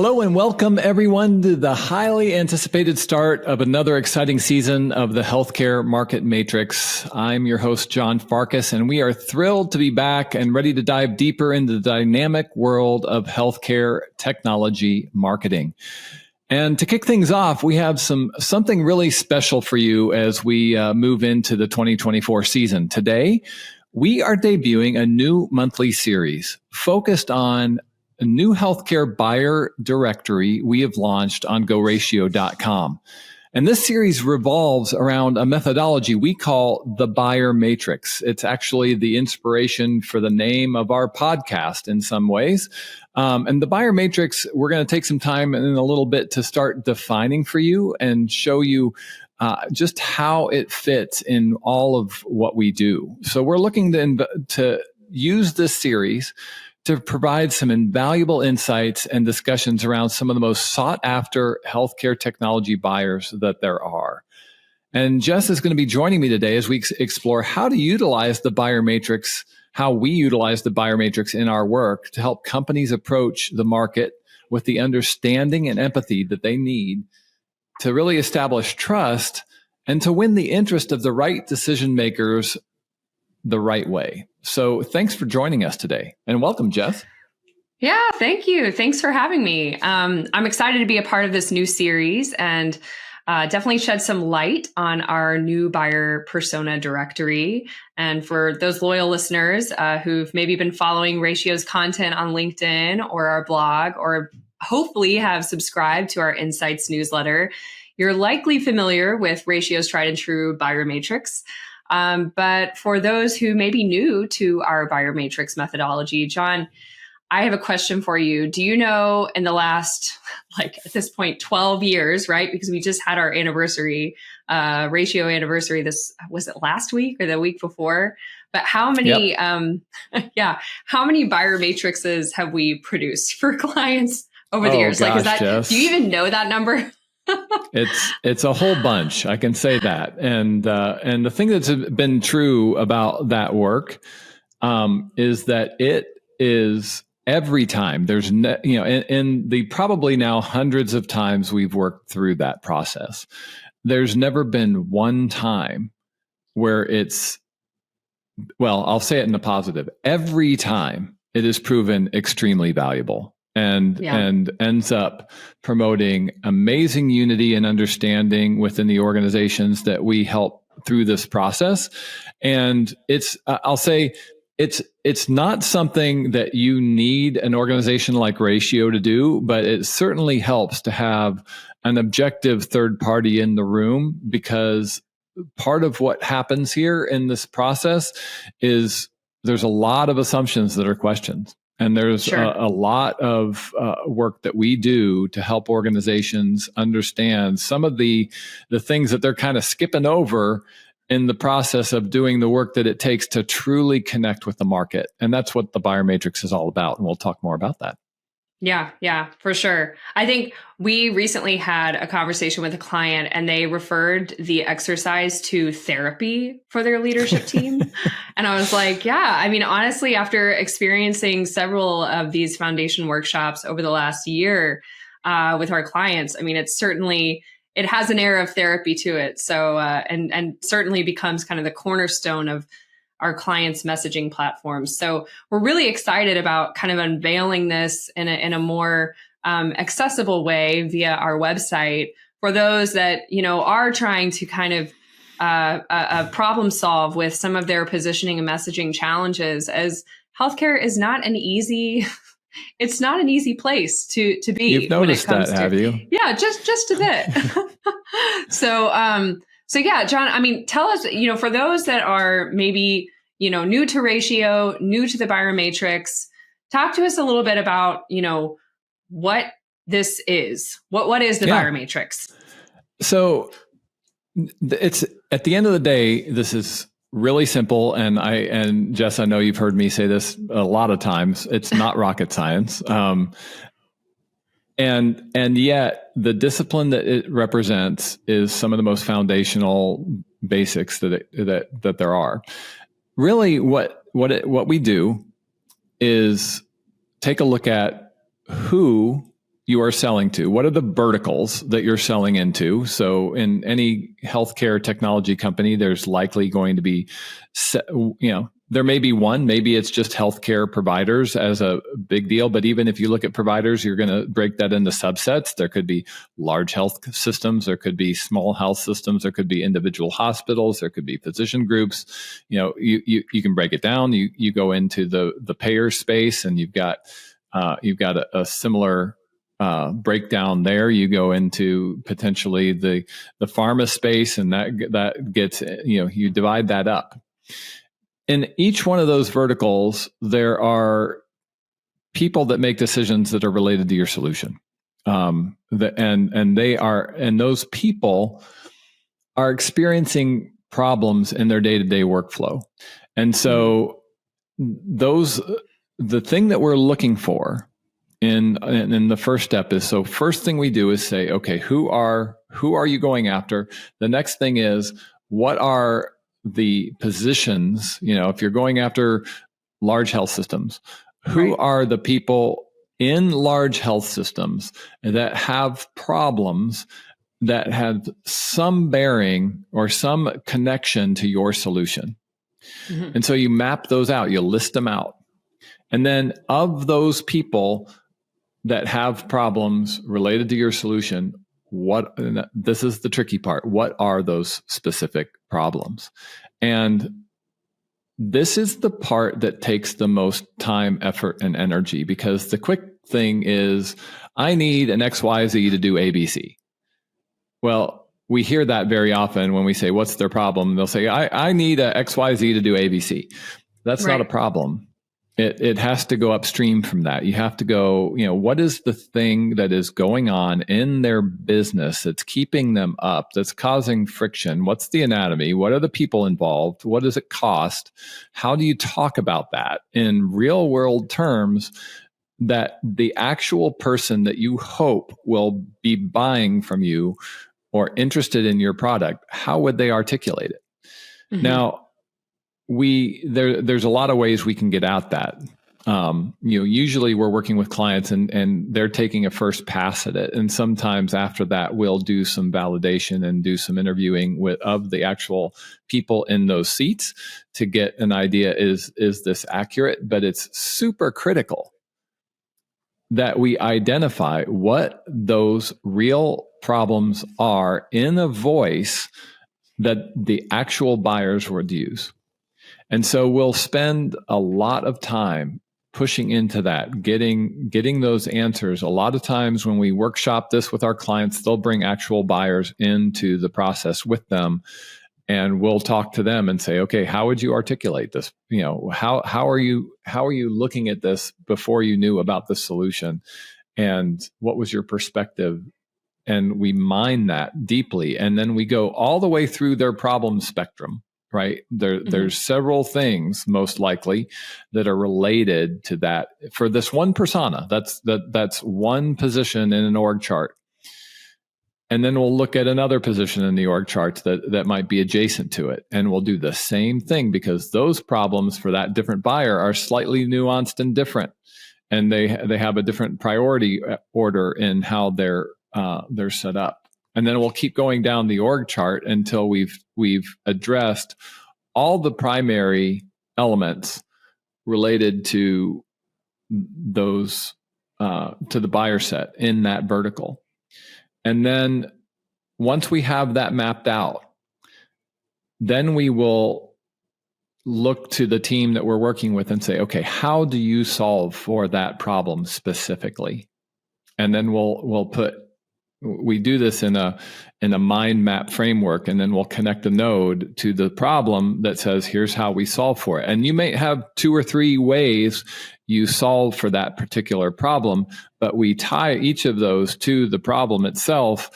Hello and welcome everyone to the highly anticipated start of another exciting season of the Healthcare Market Matrix. I'm your host, John Farkas, and we are thrilled to be back and ready to dive deeper into the dynamic world of healthcare technology marketing. And to kick things off, we have something really special for you as we move into the 2024 season. Today, we are debuting a new monthly series focused on a new healthcare buyer directory we have launched on GoRatio.com. And this series revolves around a methodology we call the buyer matrix. It's actually the inspiration for the name of our podcast in some ways. And the buyer matrix, we're going to take some time in a little bit to start defining for you and show you just how it fits in all of what we do. So we're looking to use this series to provide some invaluable insights and discussions around some of the most sought after healthcare technology buyers that there are. And Jess is going to be joining me today as we explore how to utilize the buyer matrix, how we utilize the buyer matrix in our work to help companies approach the market with the understanding and empathy that they need to really establish trust and to win the interest of the right decision makers the right way. So thanks for joining us today and welcome, Jess. Yeah, thank you. Thanks for having me. I'm excited to be a part of this new series and definitely shed some light on our new buyer persona directory. And for those loyal listeners who've maybe been following Ratio's content on LinkedIn or our blog, or hopefully have subscribed to our Insights newsletter, you're likely familiar with Ratio's tried and true buyer matrix. But for those who may be new to our buyer matrix methodology, John, I have a question for you. Do you know in the last, at this point, 12 years, right? Because we just had our anniversary, Ratio anniversary. Was it last week or the week before? But how many, how many buyer matrices have we produced for clients over the years? Gosh, Jess. Do you even know that number? It's a whole bunch. I can say that. And the thing that's been true about that work is that it is every time there's in the probably now hundreds of times we've worked through that process, there's never been one time where I'll say it in the positive. Every time it is proven extremely valuable. And ends up promoting amazing unity and understanding within the organizations that we help through this process. And I'll say it's not something that you need an organization like Ratio to do, but it certainly helps to have an objective third party in the room, because part of what happens here in this process is there's a lot of assumptions that are questioned. And there's a lot of work that we do to help organizations understand some of the things that they're kind of skipping over in the process of doing the work that it takes to truly connect with the market. And that's what the buyer matrix is all about. And we'll talk more about that. Yeah, for sure. I think we recently had a conversation with a client and they referred the exercise to therapy for their leadership team. And I was like, honestly, after experiencing several of these foundation workshops over the last year with our clients, it has an air of therapy to it. So, and certainly becomes kind of the cornerstone of our clients' messaging platforms. So we're really excited about kind of unveiling this in a more accessible way via our website for those that, are trying to kind of problem solve with some of their positioning and messaging challenges, as healthcare is not an easy it's not an easy place to be. You've noticed that, have you? Yeah, just a bit. So yeah, John, tell us, for those that are maybe, new to Ratio, new to the buyer matrix, talk to us a little bit about, what this is. What is the buyer matrix? So it's at the end of the day, this is really simple. And Jess, I know you've heard me say this a lot of times. It's not rocket science. And yet the discipline that it represents is some of the most foundational basics that there are. Really, what we do is take a look at who you are selling to? What are the verticals that you're selling into? So in any healthcare technology company, there's likely going to be, there may be one, maybe it's just healthcare providers as a big deal. But even if you look at providers, you're going to break that into subsets. There could be large health systems. There could be small health systems. There could be individual hospitals. There could be physician groups. You can break it down. You go into the payer space, and you've got a similar breakdown there. You go into potentially the pharma space, and that gets, you divide that up. In each one of those verticals, there are people that make decisions that are related to your solution. And those people are experiencing problems in their day-to-day workflow. And so the thing that we're looking for in the first step is, so first thing we do is say, okay, who are you going after? The next thing is, what are the positions? If you're going after large health systems, who are the people in large health systems that have problems that have some bearing or some connection to your solution? Mm-hmm. And so you map those out, you list them out. And then of those people that have problems related to your solution, this is the tricky part. What are those specific problems? And this is the part that takes the most time, effort, and energy, because the quick thing is, I need an XYZ to do ABC. Well, we hear that very often when we say, what's their problem? They'll say, I need a XYZ to do ABC. That's not a problem. It has to go upstream from that. You have to go, what is the thing that is going on in their business that's keeping them up, that's causing friction? What's the anatomy? What are the people involved? What does it cost? How do you talk about that in real world terms, that the actual person that you hope will be buying from you or interested in your product, how would they articulate it? Mm-hmm. Now, there's a lot of ways we can get at that. Usually we're working with clients and they're taking a first pass at it. And sometimes after that, we'll do some validation and do some interviewing of the actual people in those seats to get an idea, is this accurate? But it's super critical that we identify what those real problems are in a voice that the actual buyers would use. And so we'll spend a lot of time pushing into that, getting those answers. A lot of times when we workshop this with our clients, they'll bring actual buyers into the process with them, and we'll talk to them and say, okay, how would you articulate this? How are you looking at this before you knew about the solution? And what was your perspective? And we mine that deeply. And then we go all the way through their problem spectrum. Right. There's several things most likely that are related to that for this one persona. That's one position in an org chart. And then we'll look at another position in the org chart that might be adjacent to it. And we'll do the same thing, because those problems for that different buyer are slightly nuanced and different. And they have a different priority order in how they're set up. And then we'll keep going down the org chart until we've addressed all the primary elements related to those to the buyer set in that vertical. And then once we have that mapped out, then we will look to the team that we're working with and say, okay, how do you solve for that problem specifically? And then we do this in a mind map framework, and then we'll connect a node to the problem that says, here's how we solve for it. And you may have 2 or 3 ways you solve for that particular problem, but we tie each of those to the problem itself,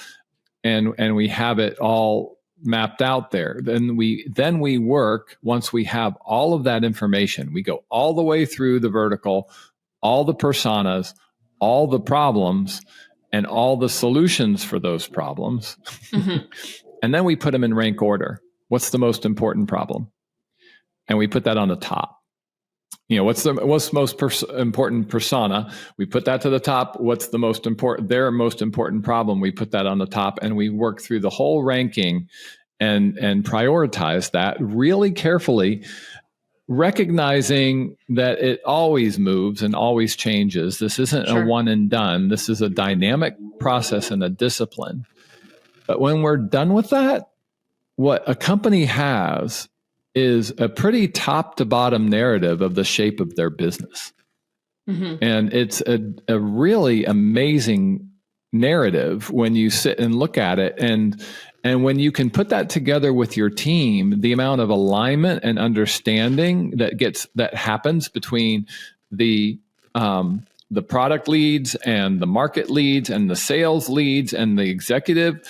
and we have it all mapped out there. Then we work, once we have all of that information, we go all the way through the vertical, all the personas, all the problems, and all the solutions for those problems. Mm-hmm. And then we put them in rank order. What's the most important problem? And we put that on the top. What's the most important persona? We put that to the top. What's the most important, their most important problem? We put that on the top, and we work through the whole ranking and prioritize that really carefully, recognizing that it always moves and always changes. This isn't a one and done. This is a dynamic process and a discipline. But when we're done with that, what a company has is a pretty top to bottom narrative of the shape of their business. Mm-hmm. And it's a really amazing narrative when you sit and look at it. And when you can put that together with your team, the amount of alignment and understanding that happens between the product leads and the market leads and the sales leads and the executive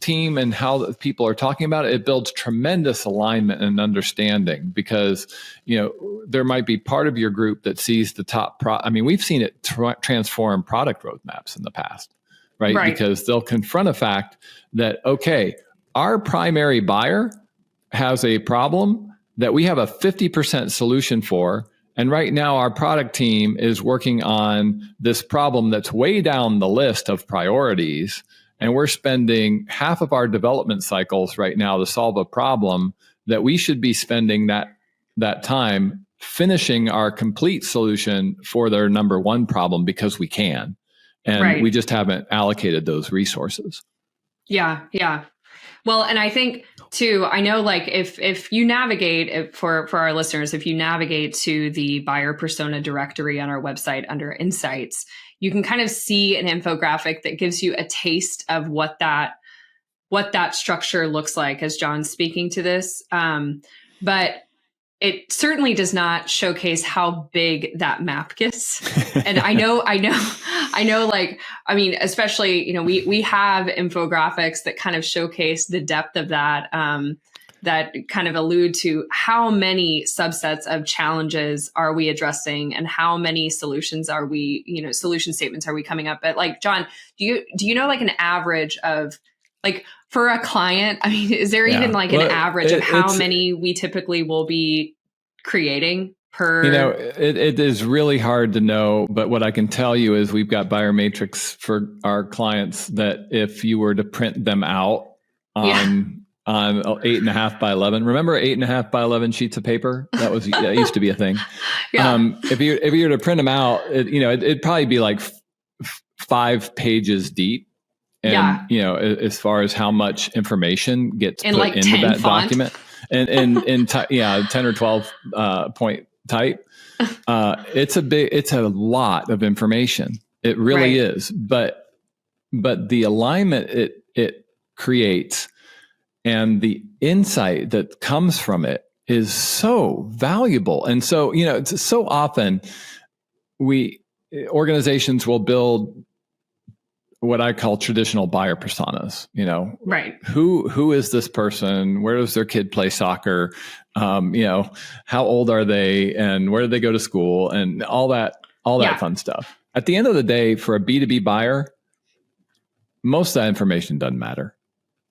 team and how people are talking about it, it builds tremendous alignment and understanding, because there might be part of your group that sees the top we've seen it transform product roadmaps in the past, right? Because they'll confront a fact that, okay, our primary buyer has a problem that we have a 50% solution for, and right now our product team is working on this problem that's way down the list of priorities. And we're spending half of our development cycles right now to solve a problem that we should be spending that time finishing our complete solution for their number one problem, because we can. And we just haven't allocated those resources. Yeah. Yeah. Well, and I think too, I know, like, if you navigate, for our listeners, if you navigate to the buyer persona directory on our website under insights, you can kind of see an infographic that gives you a taste of what that structure looks like as John's speaking to this. But it certainly does not showcase how big that map gets. And I know, like, especially, we have infographics that kind of showcase the depth of that, that kind of allude to how many subsets of challenges are we addressing and how many solutions are we, solution statements are we coming up at? Like, John, do you know, like, an average of, like, for a client, is there even like an average of how many we typically will be creating per? It is really hard to know, but what I can tell you is we've got buyer matrix for our clients that if you were to print them out on 8.5 by 11. Remember 8.5 by 11 sheets of paper? That used to be a thing. If you were to print them out, it'd probably be like 5 pages deep. And, as far as how much information gets put like into that font document, and 10 or 12 point type, it's a lot of information. It really is. But the alignment it creates and the insight that comes from it is so valuable. And so, it's so often organizations will build what I call traditional buyer personas, who is this person? Where does their kid play soccer? How old are they? And where do they go to school? And all that fun stuff. At the end of the day, for a B2B buyer, most of that information doesn't matter.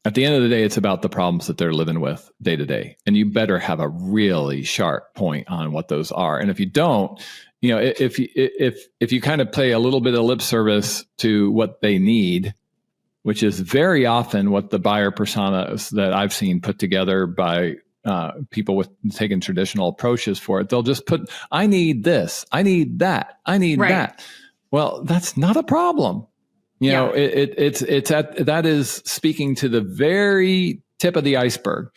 At the end of the day, it's about the problems that they're living with day to day. And you better have a really sharp point on what those are. And if you don't, if you kind of pay a little bit of lip service to what they need, which is very often what the buyer personas that I've seen put together by people with taking traditional approaches for it, they'll just put, I need this, I need that, I need that. Well, that's not a problem. That is speaking to the very tip of the iceberg.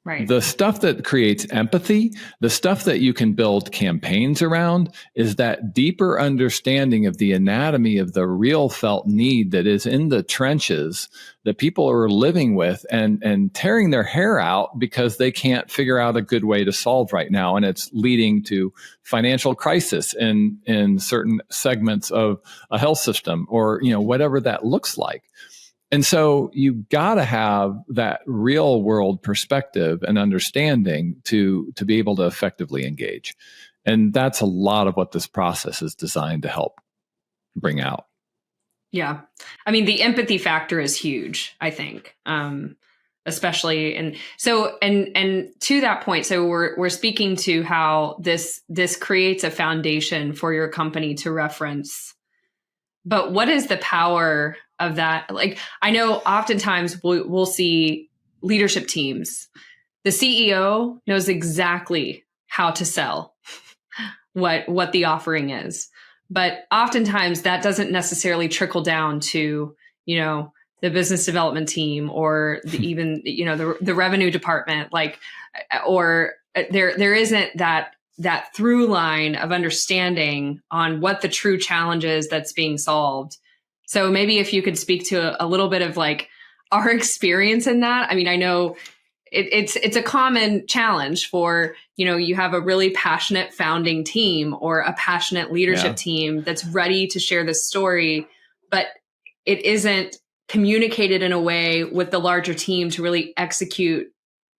Right. The stuff that creates empathy, the stuff that you can build campaigns around, is that deeper understanding of the anatomy of the real felt need that is in the trenches that people are living with and tearing their hair out because they can't figure out a good way to solve right now. And it's leading to financial crisis in certain segments of a health system or, whatever that looks like. And so you got to have that real world perspective and understanding to be able to effectively engage. And that's a lot of what this process is designed to help bring out. Yeah. The empathy factor is huge, I think. especially. And so, and to that point, so we're speaking to how this creates a foundation for your company to reference. But what is the power of that? Like, I know oftentimes we'll see leadership teams. The CEO knows exactly how to sell what the offering is. But oftentimes that doesn't necessarily trickle down to, the business development team or even, the revenue department, or there isn't that through line of understanding on what the true challenge is that's being solved. So maybe if you could speak to a little bit of our experience in that. I mean, I know it's a common challenge for, you have a really passionate founding team or a passionate leadership team that's ready to share this story, but it isn't communicated in a way with the larger team to really execute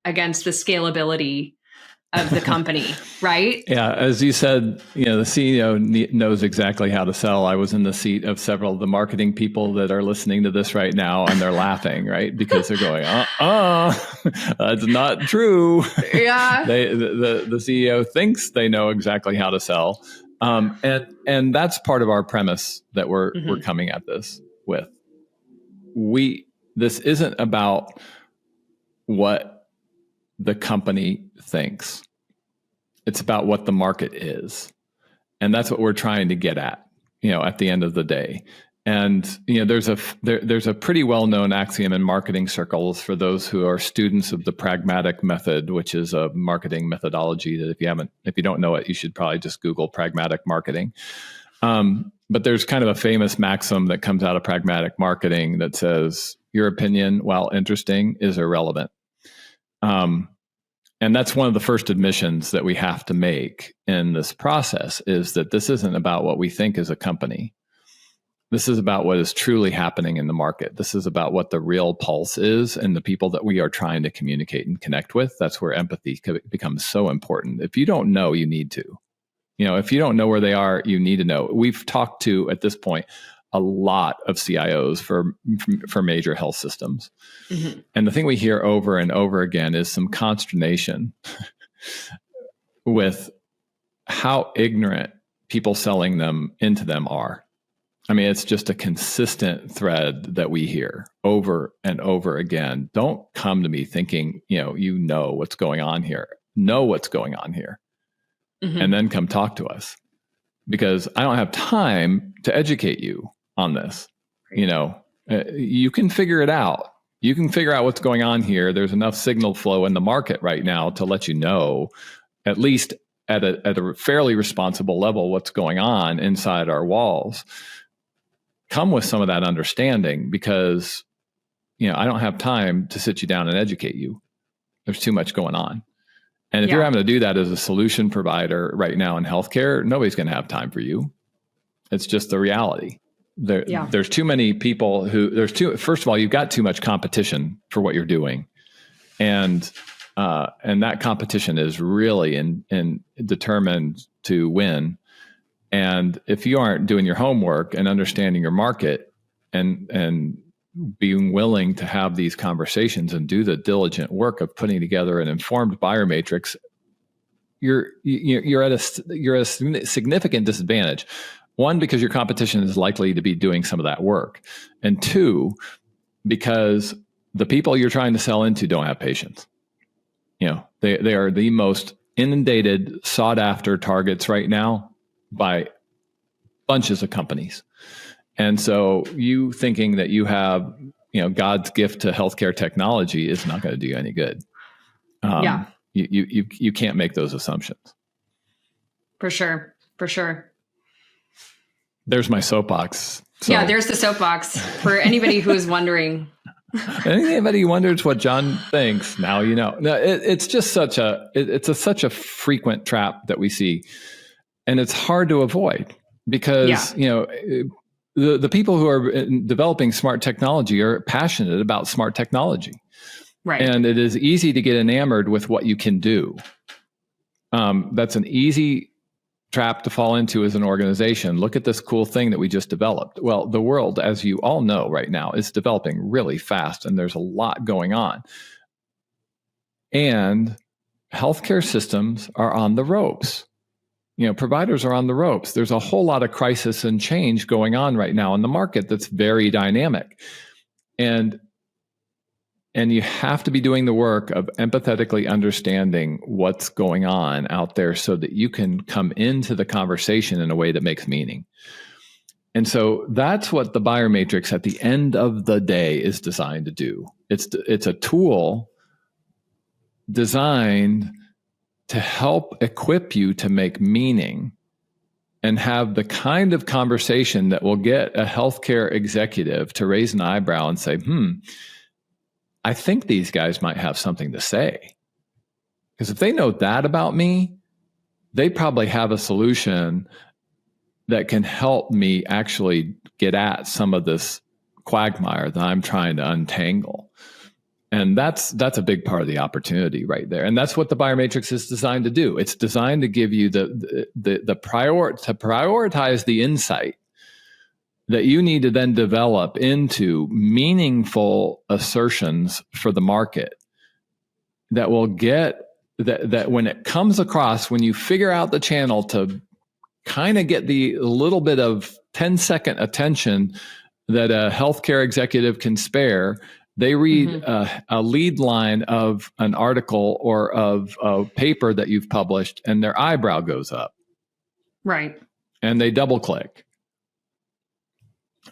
against the scalability of the company, right? Yeah, as you said, the CEO knows exactly how to sell. I was in the seat of several of the marketing people that are listening to this right now, and they're laughing, right? Because they're going, that's not true. Yeah. The CEO thinks they know exactly how to sell. And that's part of our premise that we're coming at this with. This isn't about what the company thinks. It's about what the market is. And that's what we're trying to get at the end of the day. And, there's a pretty well-known axiom in marketing circles for those who are students of the pragmatic method, which is a marketing methodology that if you don't know it, you should probably just Google pragmatic marketing. But there's kind of a famous maxim that comes out of pragmatic marketing that says, your opinion, while interesting, is irrelevant. And that's one of the first admissions that we have to make in this process, is that this isn't about what we think as a company. This is about what is truly happening in the market. This is about what the real pulse is and the people that we are trying to communicate and connect with. That's where empathy becomes so important. If you don't know, you need to. If you don't know where they are, you need to know. We've talked to, at this point, a lot of CIOs for major health systems. Mm-hmm. And the thing we hear over and over again is some consternation with how ignorant people selling them into them are. I mean, it's just a consistent thread that we hear over and over again. Don't come to me thinking, you know what's going on here. Know what's going on here. Mm-hmm. And then come talk to us, because I don't have time to educate you on this. You can figure it out. You can figure out what's going on here. There's enough signal flow in the market right now to let you know, at least at a fairly responsible level, what's going on inside our walls. Come with some of that understanding, because I don't have time to sit you down and educate you. There's too much going on. And if you're having to do that as a solution provider right now in healthcare, nobody's going to have time for you. It's just the reality. There's too many people first of all, you've got too much competition for what you're doing. And that competition is really determined to win. And if you aren't doing your homework and understanding your market and being willing to have these conversations and do the diligent work of putting together an informed buyer matrix, you're at a significant disadvantage. One, because your competition is likely to be doing some of that work, and two, because the people you're trying to sell into don't have patience. They are the most inundated, sought after targets right now by bunches of companies. And so you thinking that you have, God's gift to healthcare technology is not going to do you any good. You can't make those assumptions. For sure. There's my soapbox. So. Yeah, there's the soapbox for anybody who is wondering. Anybody who wonders what John thinks, now you know. No, it's just such a frequent trap that we see, and it's hard to avoid because the people who are developing smart technology are passionate about smart technology. Right. And it is easy to get enamored with what you can do. That's an easy trap to fall into as an organization. Look at this cool thing that we just developed. Well, the world, as you all know right now, is developing really fast, and there's a lot going on. And healthcare systems are on the ropes. Providers are on the ropes. There's a whole lot of crisis and change going on right now in the market that's very dynamic. And you have to be doing the work of empathetically understanding what's going on out there so that you can come into the conversation in a way that makes meaning. And so that's what the buyer matrix at the end of the day is designed to do. It's a tool designed to help equip you to make meaning and have the kind of conversation that will get a healthcare executive to raise an eyebrow and say, I think these guys might have something to say. Because if they know that about me, they probably have a solution that can help me actually get at some of this quagmire that I'm trying to untangle. And that's a big part of the opportunity right there. And that's what the buyer matrix is designed to do. It's designed to give you to prioritize the insight that you need to then develop into meaningful assertions for the market that will get that when it comes across, when you figure out the channel to kind of get the little bit of 10-second attention that a healthcare executive can spare, they read a lead line of an article or of a paper that you've published and their eyebrow goes up. Right. And they double click.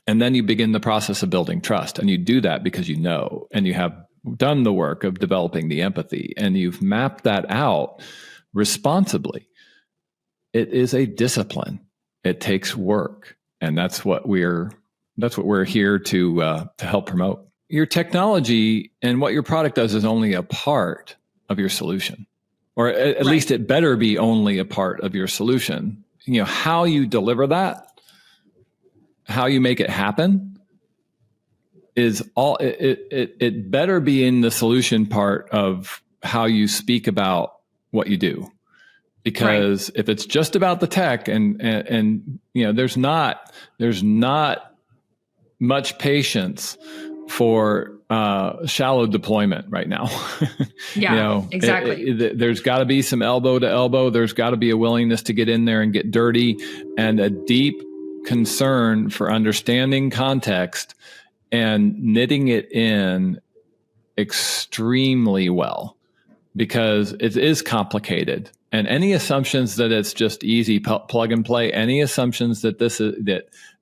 And then you begin the process of building trust. And you do that because you know, and you have done the work of developing the empathy, and you've mapped that out responsibly. It is a discipline. It takes work. And that's what we're here to help promote. Your technology and what your product does is only a part of your solution, or at least it better be only a part of your solution. How you deliver that, how you make it happen is all, it better be in the solution part of how you speak about what you do. Because if it's just about the tech and there's not much patience for shallow deployment right now. Yeah, exactly. There's got to be some elbow to elbow. There's got to be a willingness to get in there and get dirty, and a deep concern for understanding context and knitting it in extremely well, because it is complicated. And any assumptions that it's just easy plug and play, any assumptions that this is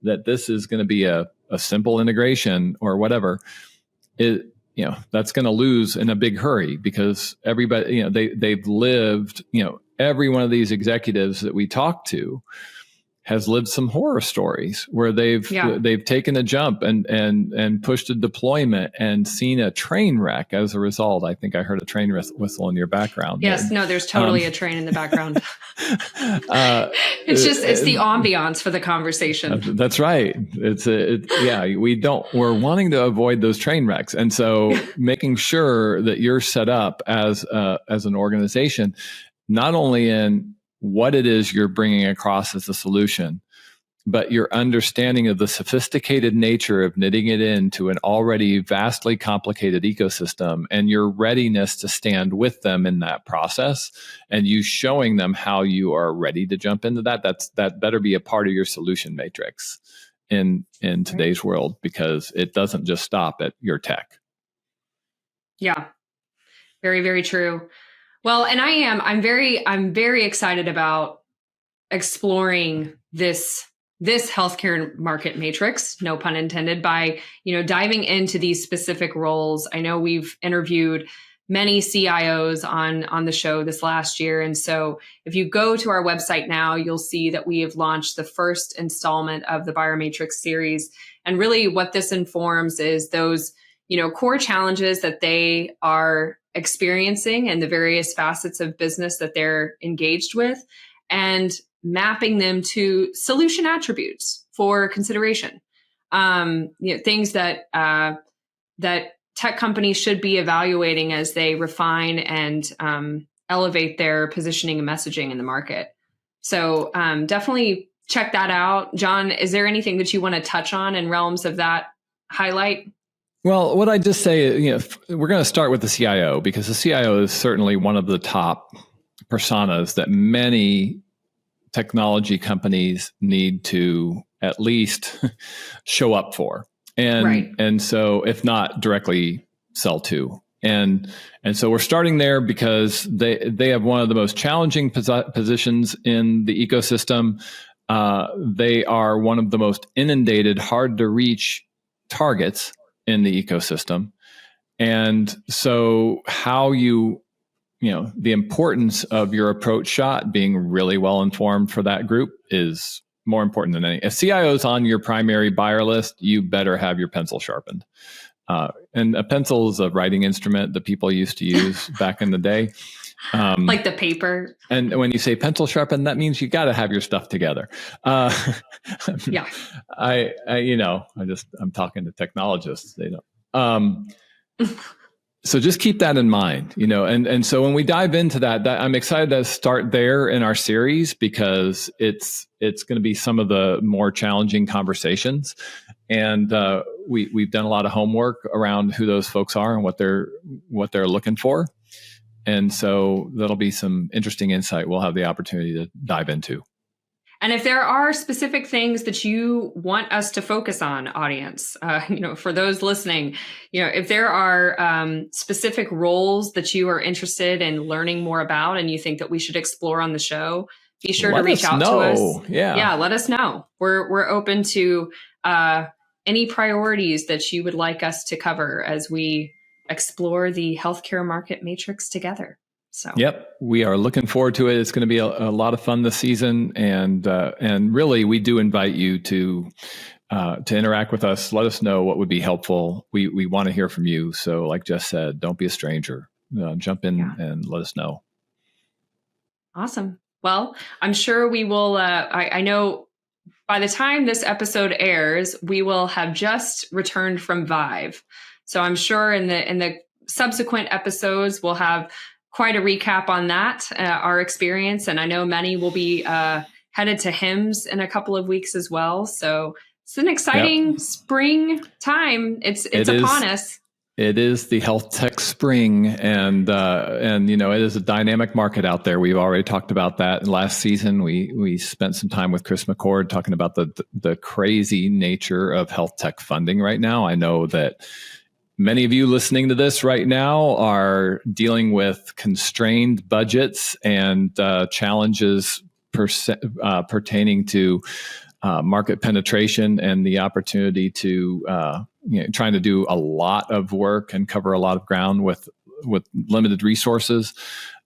this is going to be a simple integration or whatever, that's going to lose in a big hurry, because everybody, they've lived, every one of these executives that we talk to has lived some horror stories where they've taken a jump and pushed a deployment and seen a train wreck as a result. I think I heard a train whistle in your background. Yes, no, there's totally a train in the background. It's the ambiance for the conversation. That's right. We're wanting to avoid those train wrecks. And so making sure that you're set up as an organization, not only in what it is you're bringing across as a solution, but your understanding of the sophisticated nature of knitting it into an already vastly complicated ecosystem, and your readiness to stand with them in that process, and you showing them how you are ready to jump into that better be a part of your solution matrix in today's world, because it doesn't just stop at your tech. Yeah, very, very true. Well, and I'm very excited about exploring this healthcare market matrix, no pun intended, by, diving into these specific roles. I know we've interviewed many CIOs on the show this last year. And so if you go to our website now, you'll see that we have launched the first installment of the Buyer Matrix series. And really what this informs is those, core challenges that they are experiencing and the various facets of business that they're engaged with, and mapping them to solution attributes for consideration. Things that tech companies should be evaluating as they refine and elevate their positioning and messaging in the market. So definitely check that out. John, is there anything that you want to touch on in realms of that highlight? Well, what I just say, we're going to start with the CIO, because the CIO is certainly one of the top personas that many technology companies need to at least show up for. And so if not directly sell to. And so we're starting there because they have one of the most challenging positions in the ecosystem. They are one of the most inundated, hard to reach targets in the ecosystem. And so how the importance of your approach shot being really well informed for that group is more important than any. If CIO is on your primary buyer list, you better have your pencil sharpened. And a pencil is a writing instrument that people used to use back in the day. Like the paper. And when you say pencil sharpened, that means you got to have your stuff together. Yeah. I'm talking to technologists. They don't. So just keep that in mind, and so when we dive into that, I'm excited to start there in our series, because it's going to be some of the more challenging conversations. And we've done a lot of homework around who those folks are and what they're looking for. And so that'll be some interesting insight we'll have the opportunity to dive into. And if there are specific things that you want us to focus on, audience, for those listening, if there are specific roles that you are interested in learning more about and you think that we should explore on the show, be sure to reach out to us. Yeah, let us know. We're open to any priorities that you would like us to cover as we explore the healthcare market matrix together. So. Yep, we are looking forward to it. It's going to be a lot of fun this season, and really, we do invite you to interact with us. Let us know what would be helpful. We want to hear from you. So, like Jess said, don't be a stranger. Jump in and let us know. Awesome. Well, I'm sure we will. I know by the time this episode airs, we will have just returned from Vive. So I'm sure in the subsequent episodes, we'll have quite a recap on that, our experience. And I know many will be headed to HIMSS in a couple of weeks as well. So it's an exciting spring time. It's upon us. It is the health tech spring, and it is a dynamic market out there. We've already talked about that last season. We spent some time with Chris McCord talking about the crazy nature of health tech funding right now. I know that many of you listening to this right now are dealing with constrained budgets and challenges pertaining to market penetration and the opportunity to trying to do a lot of work and cover a lot of ground with limited resources.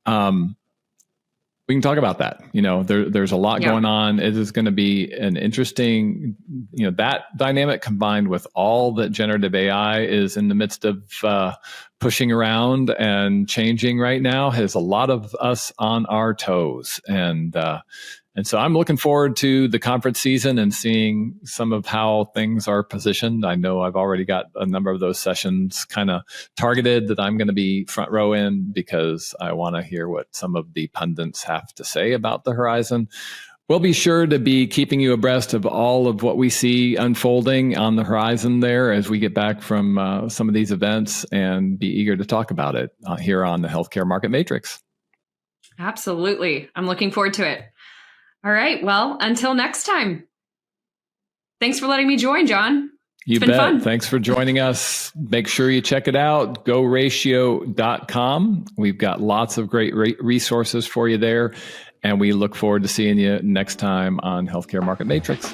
We can talk about that. There's a lot going on. It is going to be an interesting, that dynamic combined with all that generative AI is in the midst of pushing around and changing right now has a lot of us on our toes. And so I'm looking forward to the conference season and seeing some of how things are positioned. I know I've already got a number of those sessions kind of targeted that I'm going to be front row in, because I want to hear what some of the pundits have to say about the horizon. We'll be sure to be keeping you abreast of all of what we see unfolding on the horizon there as we get back from some of these events, and be eager to talk about it here on the Healthcare Market Matrix. Absolutely. I'm looking forward to it. All right. Well, until next time. Thanks for letting me join, John. You bet. Fun. Thanks for joining us. Make sure you check it out. GoRatio.com. We've got lots of great resources for you there. And we look forward to seeing you next time on Healthcare Market Matrix.